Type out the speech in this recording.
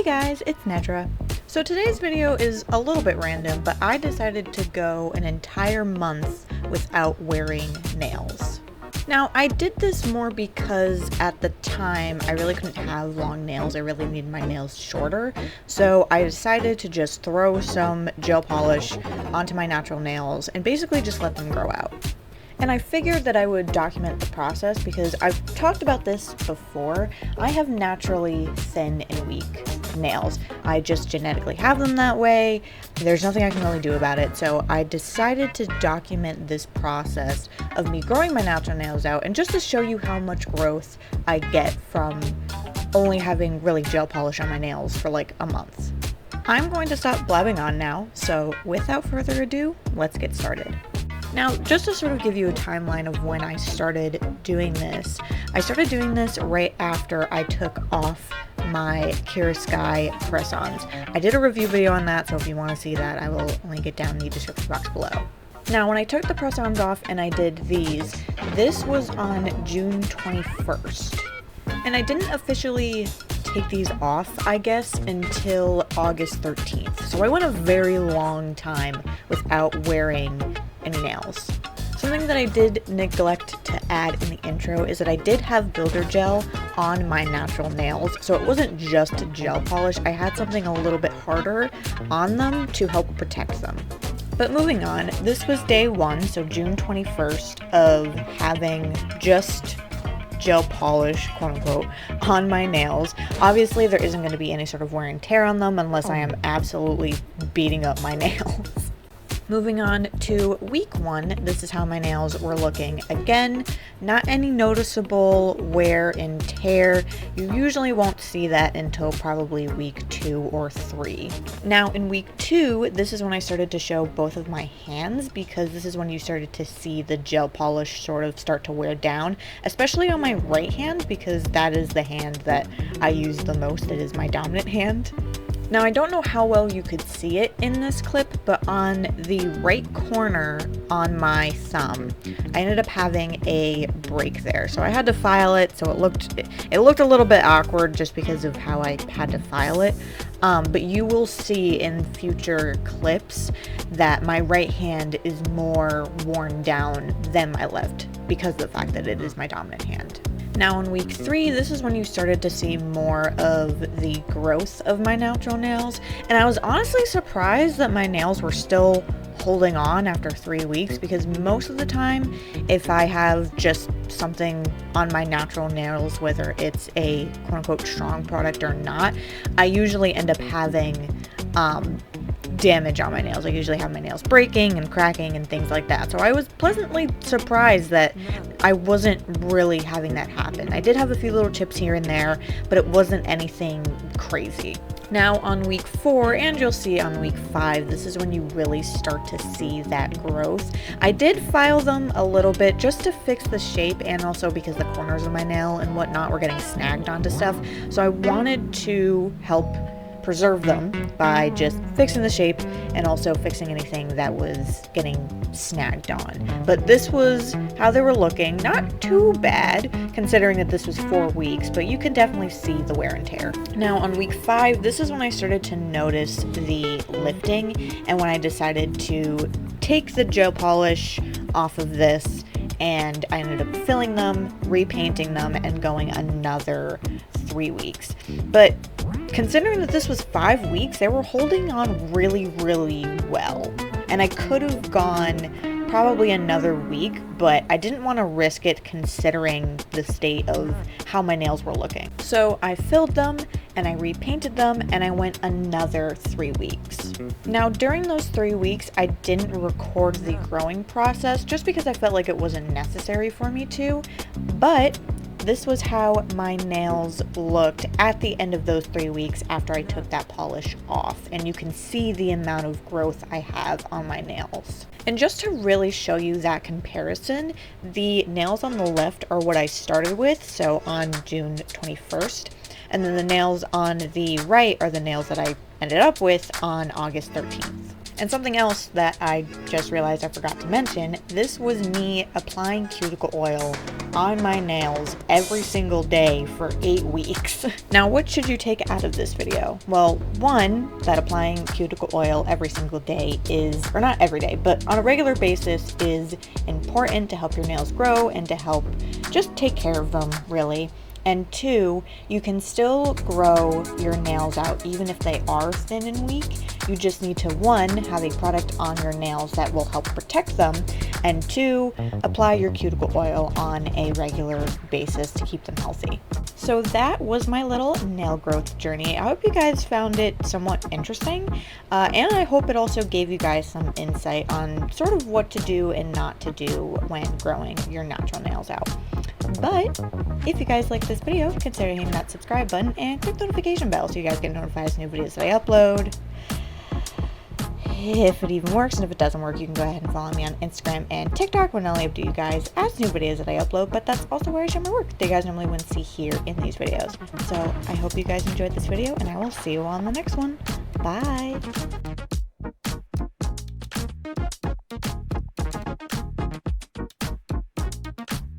guys, it's Nedra. So today's video is a little bit random, but I decided to go an entire month without wearing nails. Now, I did this more because at the time I really couldn't have long nails. I really needed my nails shorter. So I decided to just throw some gel polish onto my natural nails and basically just let them grow out. And I figured that I would document the process because I've talked about this before. I have naturally thin and weak nails. I just genetically have them that way. There's nothing I can really do about it. So I decided to document this process of me growing my natural nails out, and just to show you how much growth I get from only having really gel polish on my nails for like a month. I'm going to stop blabbing on now. So without further ado, let's get started. Now, just to sort of give you a timeline of when I started doing this, I started doing this right after I took off my Kira Sky press-ons. I did a review video on that, so if you want to see that, I will link it down in the description box below. Now, when I took the press-ons off and I did these, this was on June 21st. And I didn't officially take these off, I guess, until August 13th. So I went a very long time without wearing any nails. Something that I did neglect to add in the intro is that I did have builder gel on my natural nails, so it wasn't just gel polish. I had something a little bit harder on them to help protect them. But moving on, this was day one, so June 21st, of having just gel polish, quote unquote, on my nails. Obviously, there isn't going to be any sort of wear and tear on them unless I am absolutely beating up my nails. Moving on to week one, this is how my nails were looking. Again, not any noticeable wear and tear. You usually won't see that until probably week 2 or 3. Now in week 2, this is when I started to show both of my hands, because this is when you started to see the gel polish sort of start to wear down, especially on my right hand, because that is the hand that I use the most. It is my dominant hand. Now, I don't know how well you could see it in this clip, but on the right corner on my thumb, I ended up having a break there. So I had to file it, so it looked a little bit awkward just because of how I had to file it. But you will see in future clips that my right hand is more worn down than my left because of the fact that it is my dominant hand. Now in week 3, this is when you started to see more of the growth of my natural nails, and I was honestly surprised that my nails were still holding on after 3 weeks, because most of the time, if I have just something on my natural nails, whether it's a quote-unquote strong product or not, I usually end up having damage on my nails. I usually have my nails breaking and cracking and things like that. So I was pleasantly surprised that I wasn't really having that happen. I did have a few little chips here and there, but it wasn't anything crazy. Now on week 4, and you'll see on week 5, this is when you really start to see that growth. I did file them a little bit just to fix the shape, and also because the corners of my nail and whatnot were getting snagged onto stuff. So I wanted to help preserve them by just fixing the shape and also fixing anything that was getting snagged on. But this was how they were looking. Not too bad considering that this was 4 weeks, but you can definitely see the wear and tear. Now on week 5, this is when I started to notice the lifting, and when I decided to take the gel polish off of this, and I ended up filling them, repainting them, and going another 3 weeks. But considering that this was 5 weeks, they were holding on really, really well. And I could have gone probably another week, but I didn't want to risk it considering the state of how my nails were looking. So I filled them and I repainted them, and I went another 3 weeks. Now during those 3 weeks, I didn't record the growing process just because I felt like it wasn't necessary for me to, but this was how my nails looked at the end of those 3 weeks after I took that polish off, and you can see the amount of growth I have on my nails. And just to really show you that comparison, the nails on the left are what I started with, so on June 21st, and then the nails on the right are the nails that I ended up with on August 13th. And something else that I just realized I forgot to mention, this was me applying cuticle oil on my nails every single day for 8 weeks. Now, what should you take out of this video? Well, one, that applying cuticle oil every single day is, or not every day, but on a regular basis is important to help your nails grow and to help just take care of them, really. And two, you can still grow your nails out even if they are thin and weak. You just need to, one, have a product on your nails that will help protect them, and two, apply your cuticle oil on a regular basis to keep them healthy. So that was my little nail growth journey. I hope you guys found it somewhat interesting, and I hope it also gave you guys some insight on sort of what to do and not to do when growing your natural nails out. But if you guys like this video, consider hitting that subscribe button and click the notification bell so you guys get notified of new videos that I upload. If it even works, and if it doesn't work, you can go ahead and follow me on Instagram and TikTok, where not only update you guys as new videos that I upload, but that's also where I share my work that you guys normally wouldn't see here in these videos. So I hope you guys enjoyed this video, and I will see you on the next one. Bye!